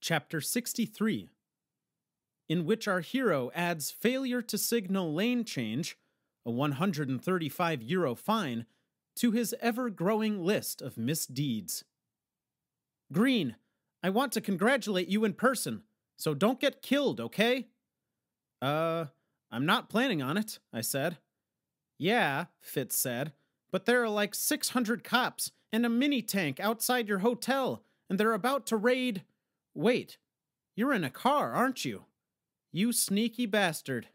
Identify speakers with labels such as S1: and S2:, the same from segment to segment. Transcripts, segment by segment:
S1: Chapter 63, in which our hero adds failure to signal lane change, a €135 fine, to his ever-growing list of misdeeds. Green, I want to congratulate you in person, so don't get killed, okay? I'm not planning on it, I said. Yeah, Fitz said, but there are like 600 cops and a mini-tank outside your hotel, and they're about to raid... Wait, you're in a car, aren't you? You sneaky bastard.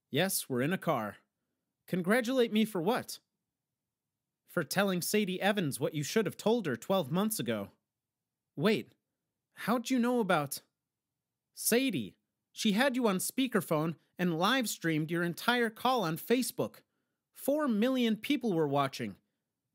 S1: Yes, we're in a car. Congratulate me for what? For telling Sadie Evans what you should have told her 12 months ago. Wait, how'd you know about... Sadie, she had you on speakerphone and live-streamed your entire call on Facebook. 4 million people were watching.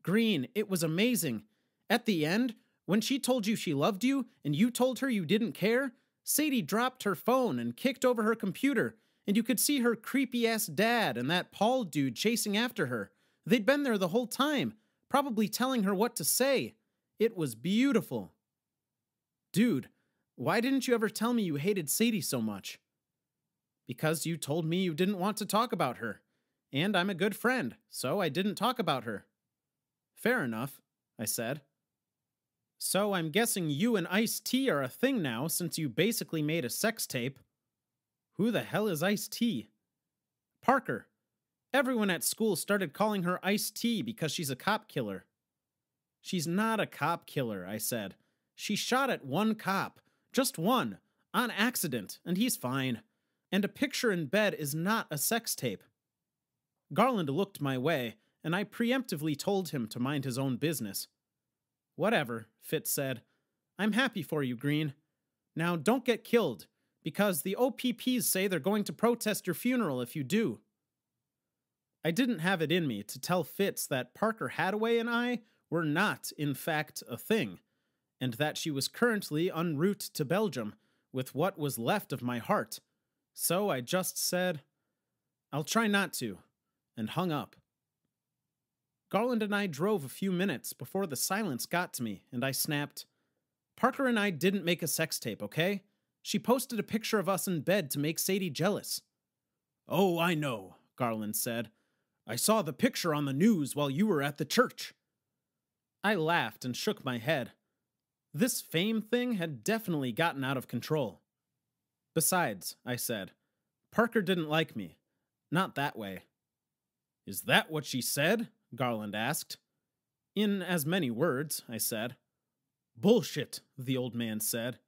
S1: Green, it was amazing. At the end, when she told you she loved you and you told her you didn't care, Sadie dropped her phone and kicked over her computer, and you could see her creepy-ass dad and that Paul dude chasing after her. They'd been there the whole time, probably telling her what to say. It was beautiful. Dude, why didn't you ever tell me you hated Sadie so much? Because you told me you didn't want to talk about her. And I'm a good friend, so I didn't talk about her. Fair enough, I said. So I'm guessing you and Ice-T are a thing now since you basically made a sex tape. Who the hell is Ice-T? Parker. Everyone at school started calling her Ice-T because she's a cop killer. She's not a cop killer, I said. She shot at one cop. Just one. On accident, and he's fine. And a picture in bed is not a sex tape. Garland looked my way, and I preemptively told him to mind his own business. Whatever, Fitz said. I'm happy for you, Green. Now don't get killed, because the OPPs say they're going to protest your funeral if you do. I didn't have it in me to tell Fitz that Parker Hathaway and I were not, in fact, a thing, and that she was currently en route to Belgium with what was left of my heart. So I just said, I'll try not to, and hung up. Garland and I drove a few minutes before the silence got to me, and I snapped, Parker and I didn't make a sex tape, okay? She posted a picture of us in bed to make Sadie jealous. Oh, I know, Garland said. I saw the picture on the news while you were at the church. I laughed and shook my head. This fame thing had definitely gotten out of control. Besides, I said, Parker didn't like me. Not that way. Is that what she said? Garland asked. In as many words, I said. Bullshit, the old man said.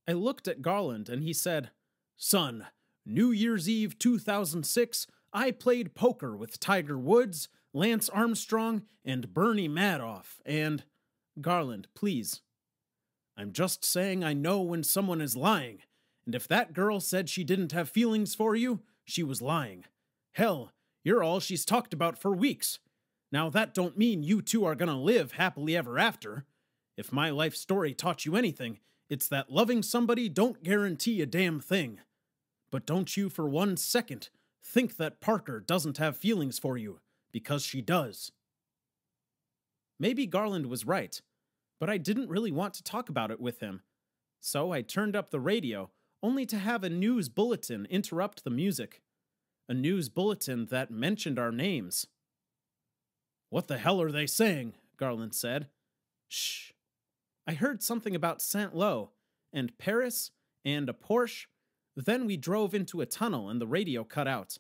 S1: I looked at Garland and he said, Son, New Year's Eve 2006, I played poker with Tiger Woods, Lance Armstrong, and Bernie Madoff, and... Garland, please. I'm just saying I know when someone is lying, and if that girl said she didn't have feelings for you, she was lying. Hell, you're all she's talked about for weeks. Now that don't mean you two are gonna live happily ever after. If my life story taught you anything, it's that loving somebody don't guarantee a damn thing. But don't you for 1 second think that Parker doesn't have feelings for you, because she does. Maybe Garland was right, but I didn't really want to talk about it with him. So I turned up the radio, only to have a news bulletin interrupt the music. A news bulletin that mentioned our names. What the hell are they saying? Garland said. Shh. I heard something about Saint-Lô, and Paris, and a Porsche. Then we drove into a tunnel and the radio cut out.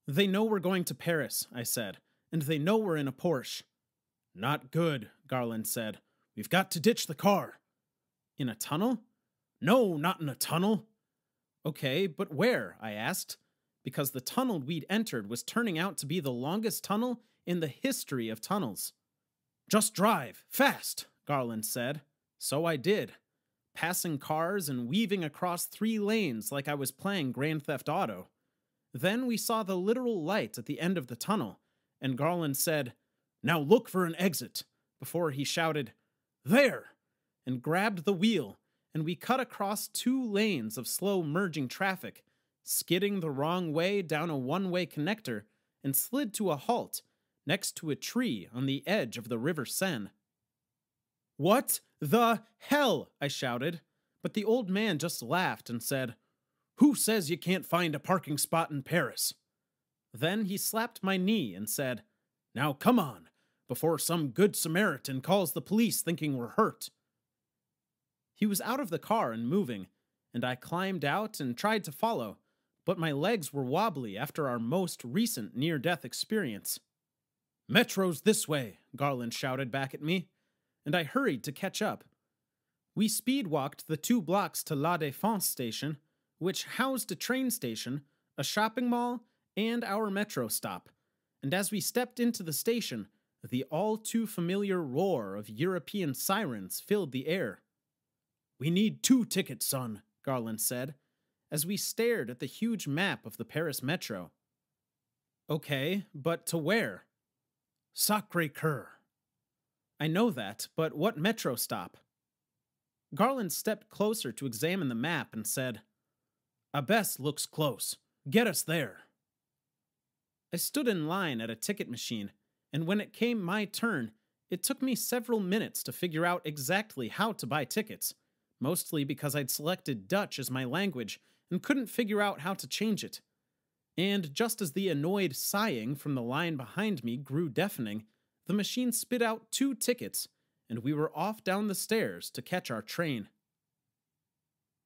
S1: They know we're going to Paris, I said, and they know we're in a Porsche. Not good, Garland said. We've got to ditch the car. In a tunnel? No, not in a tunnel. Okay, but where? I asked, because the tunnel we'd entered was turning out to be the longest tunnel in the history of tunnels. Just drive, fast, Garland said. So I did, passing cars and weaving across 3 lanes like I was playing Grand Theft Auto. Then we saw the literal light at the end of the tunnel, and Garland said, Now look for an exit, before he shouted, There! And grabbed the wheel, and we cut across 2 lanes of slow merging traffic, skidding the wrong way down a one-way connector, and slid to a halt next to a tree on the edge of the River Seine. What the hell? I shouted. But the old man just laughed and said, "Who says you can't find a parking spot in Paris?" Then he slapped my knee and said, "Now come on, before some good Samaritan calls the police thinking we're hurt." He was out of the car and moving, and I climbed out and tried to follow, but my legs were wobbly after our most recent near-death experience. "Metro's this way," Garland shouted back at me, and I hurried to catch up. We speed-walked the 2 blocks to La Défense station, which housed a train station, a shopping mall, and our metro stop, and as we stepped into the station, the all-too-familiar roar of European sirens filled the air. "We need 2 tickets, son," Garland said, as we stared at the huge map of the Paris metro. "Okay, but to where?" "Sacré-Cœur." "I know that, but what metro stop?" Garland stepped closer to examine the map and said, "Abbesse looks close. Get us there." I stood in line at a ticket machine, and when it came my turn, it took me several minutes to figure out exactly how to buy tickets, mostly because I'd selected Dutch as my language and couldn't figure out how to change it. And just as the annoyed sighing from the line behind me grew deafening, the machine spit out 2 tickets, and we were off down the stairs to catch our train.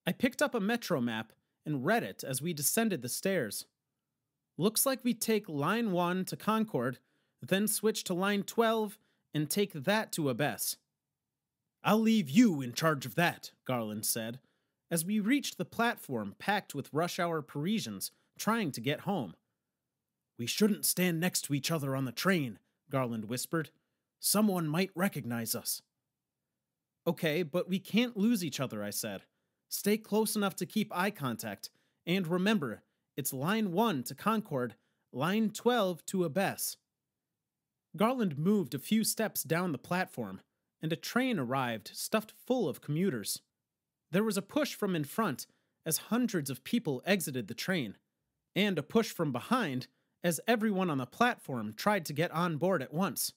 S1: I picked up a metro map and read it as we descended the stairs. Looks like we take line 1 to Concorde, then switch to line 12 and take that to Abbesse. "I'll leave you in charge of that," Garland said, as we reached the platform packed with rush-hour Parisians trying to get home. "We shouldn't stand next to each other on the train," Garland whispered. "Someone might recognize us." "Okay, but we can't lose each other," I said. "Stay close enough to keep eye contact, and remember, it's line 1 to Concorde, line 12 to Abbesse." Garland moved a few steps down the platform, and a train arrived stuffed full of commuters. There was a push from in front as hundreds of people exited the train, and a push from behind as everyone on the platform tried to get on board at once.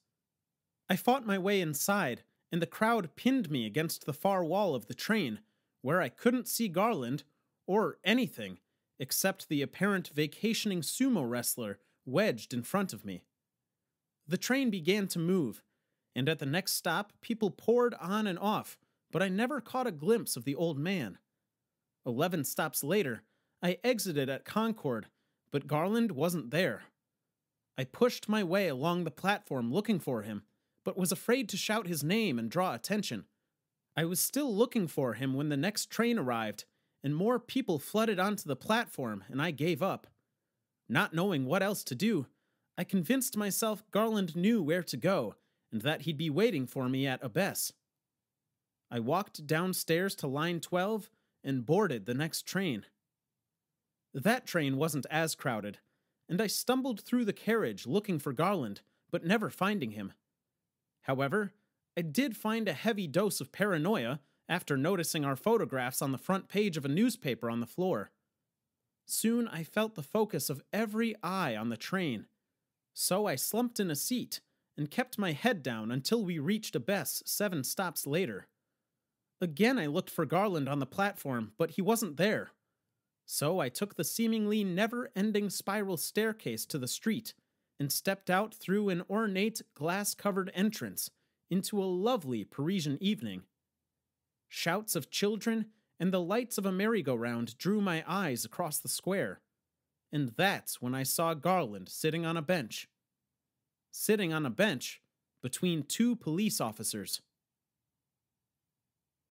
S1: I fought my way inside, and the crowd pinned me against the far wall of the train, where I couldn't see Garland, or anything, except the apparent vacationing sumo wrestler wedged in front of me. The train began to move, and at the next stop, people poured on and off, but I never caught a glimpse of the old man. 11 stops later, I exited at Concorde, but Garland wasn't there. I pushed my way along the platform looking for him, but was afraid to shout his name and draw attention. I was still looking for him when the next train arrived, and more people flooded onto the platform, and I gave up. Not knowing what else to do, I convinced myself Garland knew where to go, and that he'd be waiting for me at Abbesse. I walked downstairs to line 12 and boarded the next train. That train wasn't as crowded, and I stumbled through the carriage looking for Garland, but never finding him. However, I did find a heavy dose of paranoia after noticing our photographs on the front page of a newspaper on the floor. Soon I felt the focus of every eye on the train, so I slumped in a seat and kept my head down until we reached Abbesse 7 stops later. Again I looked for Garland on the platform, but he wasn't there. So I took the seemingly never-ending spiral staircase to the street and stepped out through an ornate glass-covered entrance into a lovely Parisian evening. Shouts of children and the lights of a merry-go-round drew my eyes across the square, and that's when I saw Garland sitting on a bench. Sitting on a bench between 2 police officers.